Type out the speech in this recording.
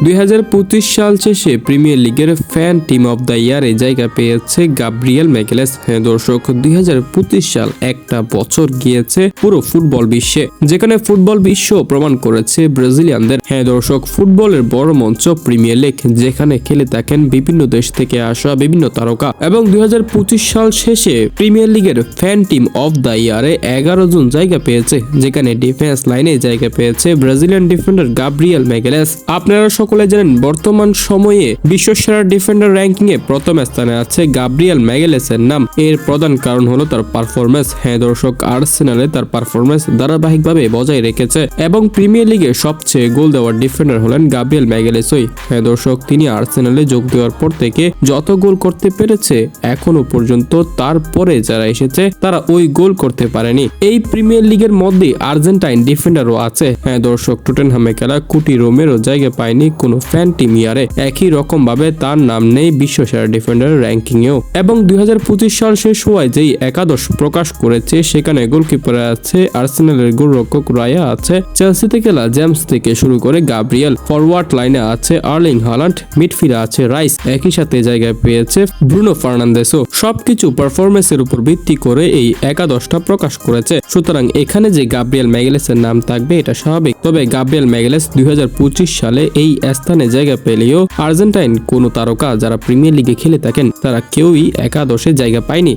2025 সাল শেষে প্রিমিয়ার লিগের ফ্যান টিম অব দ্য ইয়ারে জায়গা পেয়েছে গাব্রিয়েল ম্যাগালেস। হ্যাঁ দর্শক, 2025 সাল একটা বছর গিয়েছে পুরো ফুটবল বিশ্বে, যেখানে ফুটবল বিশ্ব প্রমাণ করেছে ব্রাজিলিয়ানদের। হ্যাঁ দর্শক, ফুটবলের বড় মঞ্চ প্রিমিয়ার লিগ, যেখানে খেলে থাকেন বিভিন্ন দেশ থেকে আসা বিভিন্ন তারকা। এবং 2025 সাল শেষে প্রিমিয়ার লিগের ফ্যান টিম অব দ্য ইয়ারে 11 জন জায়গা পেয়েছে, যেখানে ডিফেন্স লাইনে জায়গা পেয়েছে ব্রাজিলিয়ান ডিফেন্ডার গাব্রিয়েল ম্যাগালেস। আপনারা সকলে জানেন বর্তমান সময়ে বিশ্বসেরা ডিফেন্ডার র্যাঙ্কিং এ প্রথম স্থানে আছে গাব্রিয়েল ম্যাগালেসের নাম। এর প্রধান কারণ হলো তার পারফরমেন্স। হ্যাঁ দর্শক, আর্সেনালে তার পারফরমেন্স ধারাবাহিকভাবে বজায় রেখেছে এবং প্রিমিয়ার লিগে সবচেয়ে গোল দেওয়ার ডিফেন্ডার হলেন গাব্রিয়েল ম্যাগালেসই। হ্যাঁ দর্শক, তিনি আর্সেনালে যোগ দেওয়ার পর থেকে যত গোল করতে পেরেছে এখনো পর্যন্ত, তারপরে যারা এসেছে তারা ওই গোল করতে পারেনি। এই প্রিমিয়ার লিগের মধ্যে আর্জেন্টাইন ডিফেন্ডারও আছে। হ্যাঁ দর্শক, টটেনহামে খেলা কুটি রোমেরও জায়গা পায়নি কোনো ফ্যান টিম ইয়ারে। একই রকম ভাবে তার নাম নেই বিশ্বসেরা ডিফেন্ডার র্যাঙ্কিং এও। এবং 2025 সাল শেষ হওয়ায় যেই একাদশ প্রকাশ করেছে, সেখানে গোলকিপারে আছে আর্সেনালের গোলরক্ষক রায়া, আছে চেলসিতে খেলা জেমস থেকে শুরু করে গাব্রিয়েল, ফরওয়ার্ড লাইনে আছে আর্লিং হালান্ড, মিডফিল্ডে আছে রাইস, একই সাথে জায়গায় পেয়েছে ব্রুনো ফার্নান্দেসও। সবকিছু পারফরমেন্সের উপর ভিত্তি করে এই একাদশটা প্রকাশ করেছে। সুতরাং এখানে যে গাব্রিয়েল ম্যাগালেসের নাম থাকবে এটা স্বাভাবিক। তবে গাব্রিয়েল ম্যাগালেস 2025 সালে এই স্থানে জায়গা পেলেও আর্জেন্টাইন কোনো তারকা যারা প্রিমিয়ার লিগে খেলে থাকেন তারা কেউই একাদশে জায়গা পায়নি।